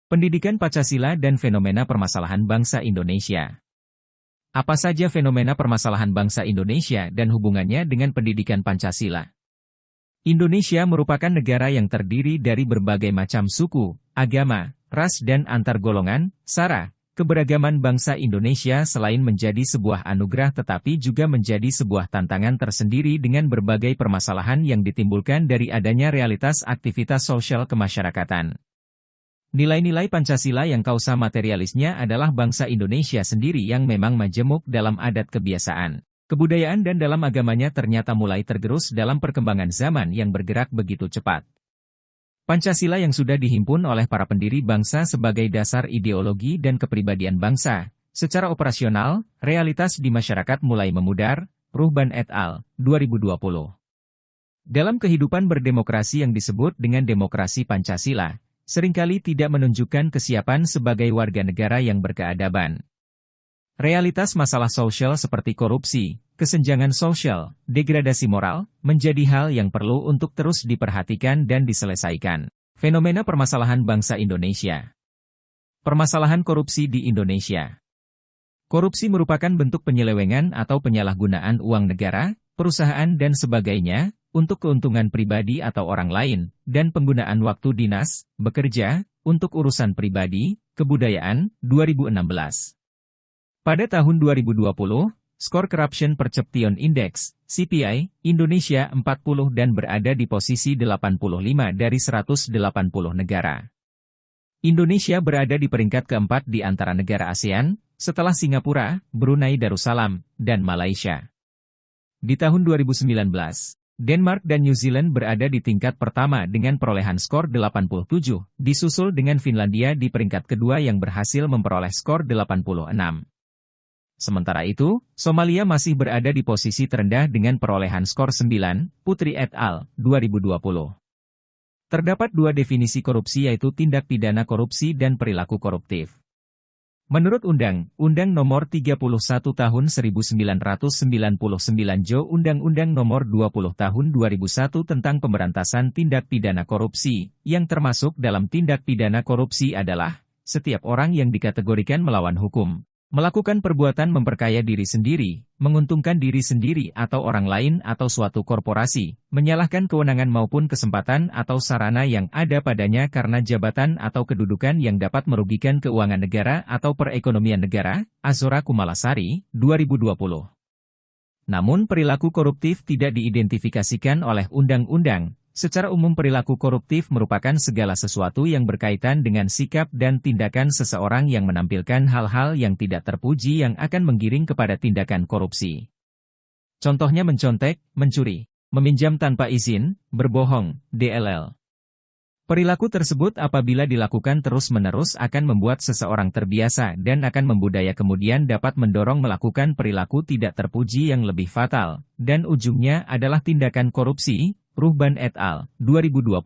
Pendidikan Pancasila dan fenomena permasalahan bangsa Indonesia. Apa saja fenomena permasalahan bangsa Indonesia dan hubungannya dengan pendidikan Pancasila? Indonesia merupakan negara yang terdiri dari berbagai macam suku, agama, ras dan antar golongan, sara. Keberagaman bangsa Indonesia selain menjadi sebuah anugerah tetapi juga menjadi sebuah tantangan tersendiri dengan berbagai permasalahan yang ditimbulkan dari adanya realitas aktivitas sosial kemasyarakatan. Nilai-nilai Pancasila yang kausa materialisnya adalah bangsa Indonesia sendiri yang memang majemuk dalam adat kebiasaan, kebudayaan dan dalam agamanya ternyata mulai tergerus dalam perkembangan zaman yang bergerak begitu cepat. Pancasila yang sudah dihimpun oleh para pendiri bangsa sebagai dasar ideologi dan kepribadian bangsa, secara operasional, realitas di masyarakat mulai memudar, Ruhban et al., 2020. Dalam kehidupan berdemokrasi yang disebut dengan demokrasi Pancasila, seringkali tidak menunjukkan kesiapan sebagai warga negara yang berkeadaban. Realitas masalah sosial seperti korupsi, kesenjangan sosial, degradasi moral, menjadi hal yang perlu untuk terus diperhatikan dan diselesaikan. Fenomena permasalahan bangsa Indonesia. Permasalahan korupsi di Indonesia. Korupsi merupakan bentuk penyelewengan atau penyalahgunaan uang negara, perusahaan dan sebagainya, untuk keuntungan pribadi atau orang lain, dan penggunaan waktu dinas, bekerja, untuk urusan pribadi, kebudayaan, 2016. Pada tahun 2020, skor Corruption Perception Index, CPI, Indonesia 40 dan berada di posisi 85 dari 180 negara. Indonesia berada di peringkat keempat di antara negara ASEAN, setelah Singapura, Brunei Darussalam, dan Malaysia. Di tahun 2019, Denmark dan New Zealand berada di tingkat pertama dengan perolehan skor 87, disusul dengan Finlandia di peringkat kedua yang berhasil memperoleh skor 86. Sementara itu, Somalia masih berada di posisi terendah dengan perolehan skor 9, Putri et al., 2020. Terdapat dua definisi korupsi yaitu tindak pidana korupsi dan perilaku koruptif. Menurut Undang-Undang Nomor 31 Tahun 1999 Jo Undang-Undang Nomor 20 Tahun 2001 tentang Pemberantasan Tindak Pidana Korupsi, yang termasuk dalam tindak pidana korupsi adalah, setiap orang yang dikategorikan melawan hukum, melakukan perbuatan memperkaya diri sendiri, menguntungkan diri sendiri atau orang lain atau suatu korporasi, menyalahkan kewenangan maupun kesempatan atau sarana yang ada padanya karena jabatan atau kedudukan yang dapat merugikan keuangan negara atau perekonomian negara, Azora Kumalasari, 2020. Namun perilaku koruptif tidak diidentifikasikan oleh undang-undang. Secara umum perilaku koruptif merupakan segala sesuatu yang berkaitan dengan sikap dan tindakan seseorang yang menampilkan hal-hal yang tidak terpuji yang akan menggiring kepada tindakan korupsi. Contohnya mencontek, mencuri, meminjam tanpa izin, berbohong, DLL. Perilaku tersebut apabila dilakukan terus-menerus akan membuat seseorang terbiasa dan akan membudaya kemudian dapat mendorong melakukan perilaku tidak terpuji yang lebih fatal, dan ujungnya adalah tindakan korupsi, Ruhban et al., 2020.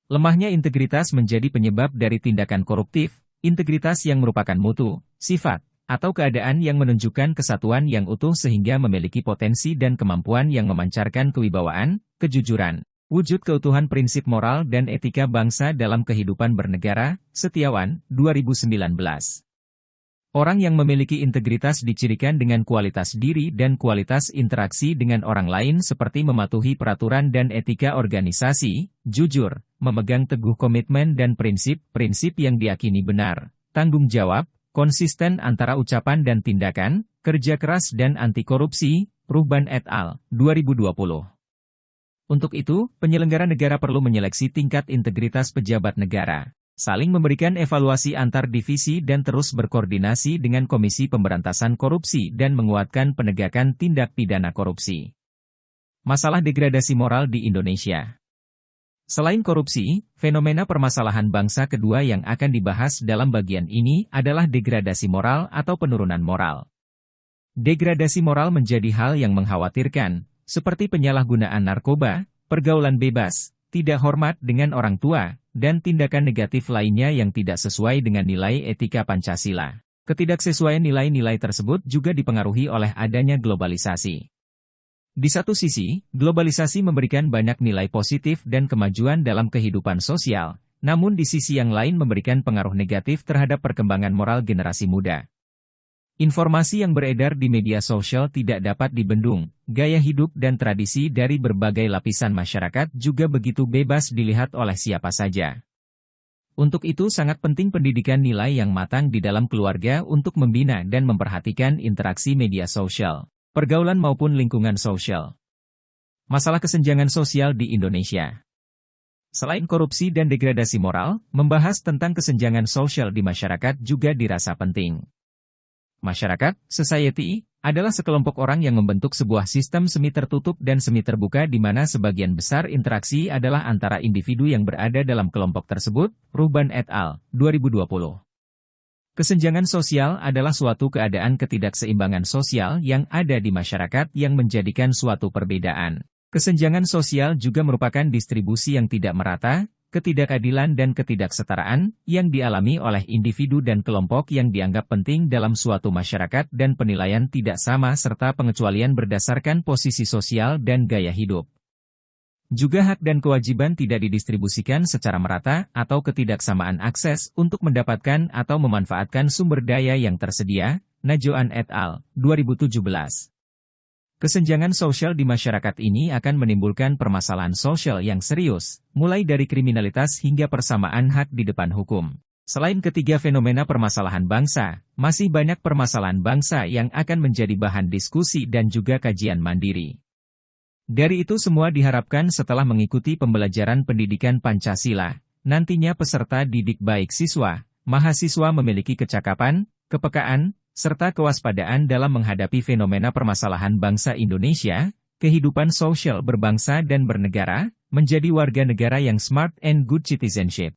Lemahnya integritas menjadi penyebab dari tindakan koruptif, integritas yang merupakan mutu, sifat, atau keadaan yang menunjukkan kesatuan yang utuh sehingga memiliki potensi dan kemampuan yang memancarkan kewibawaan, kejujuran, wujud keutuhan prinsip moral dan etika bangsa dalam kehidupan bernegara, Setiawan, 2019. Orang yang memiliki integritas dicirikan dengan kualitas diri dan kualitas interaksi dengan orang lain seperti mematuhi peraturan dan etika organisasi, jujur, memegang teguh komitmen dan prinsip-prinsip yang diyakini benar, tanggung jawab, konsisten antara ucapan dan tindakan, kerja keras dan anti korupsi, Ruhban et al., 2020. Untuk itu, penyelenggara negara perlu menyeleksi tingkat integritas pejabat negara, saling memberikan evaluasi antar divisi dan terus berkoordinasi dengan Komisi Pemberantasan Korupsi dan menguatkan penegakan tindak pidana korupsi. Masalah degradasi moral di Indonesia. Selain korupsi, fenomena permasalahan bangsa kedua yang akan dibahas dalam bagian ini adalah degradasi moral atau penurunan moral. Degradasi moral menjadi hal yang mengkhawatirkan, seperti penyalahgunaan narkoba, pergaulan bebas, tidak hormat dengan orang tua, dan tindakan negatif lainnya yang tidak sesuai dengan nilai etika Pancasila. Ketidaksesuaian nilai-nilai tersebut juga dipengaruhi oleh adanya globalisasi. Di satu sisi, globalisasi memberikan banyak nilai positif dan kemajuan dalam kehidupan sosial, namun di sisi yang lain memberikan pengaruh negatif terhadap perkembangan moral generasi muda. Informasi yang beredar di media sosial tidak dapat dibendung, gaya hidup dan tradisi dari berbagai lapisan masyarakat juga begitu bebas dilihat oleh siapa saja. Untuk itu sangat penting pendidikan nilai yang matang di dalam keluarga untuk membina dan memperhatikan interaksi media sosial, pergaulan maupun lingkungan sosial. Masalah kesenjangan sosial di Indonesia. Selain korupsi dan degradasi moral, membahas tentang kesenjangan sosial di masyarakat juga dirasa penting. Masyarakat, society, adalah sekelompok orang yang membentuk sebuah sistem semi tertutup dan semi terbuka di mana sebagian besar interaksi adalah antara individu yang berada dalam kelompok tersebut, Ruhban et al., 2020. Kesenjangan sosial adalah suatu keadaan ketidakseimbangan sosial yang ada di masyarakat yang menjadikan suatu perbedaan. Kesenjangan sosial juga merupakan distribusi yang tidak merata, ketidakadilan dan ketidaksetaraan yang dialami oleh individu dan kelompok yang dianggap penting dalam suatu masyarakat dan penilaian tidak sama serta pengecualian berdasarkan posisi sosial dan gaya hidup. Juga hak dan kewajiban tidak didistribusikan secara merata atau ketidaksamaan akses untuk mendapatkan atau memanfaatkan sumber daya yang tersedia, Najoan et al., 2017. Kesenjangan sosial di masyarakat ini akan menimbulkan permasalahan sosial yang serius, mulai dari kriminalitas hingga persamaan hak di depan hukum. Selain ketiga fenomena permasalahan bangsa, masih banyak permasalahan bangsa yang akan menjadi bahan diskusi dan juga kajian mandiri. Dari itu semua diharapkan setelah mengikuti pembelajaran pendidikan Pancasila, nantinya peserta didik baik siswa, mahasiswa memiliki kecakapan, kepekaan, serta kewaspadaan dalam menghadapi fenomena permasalahan bangsa Indonesia, kehidupan sosial berbangsa dan bernegara, menjadi warga negara yang smart and good citizenship.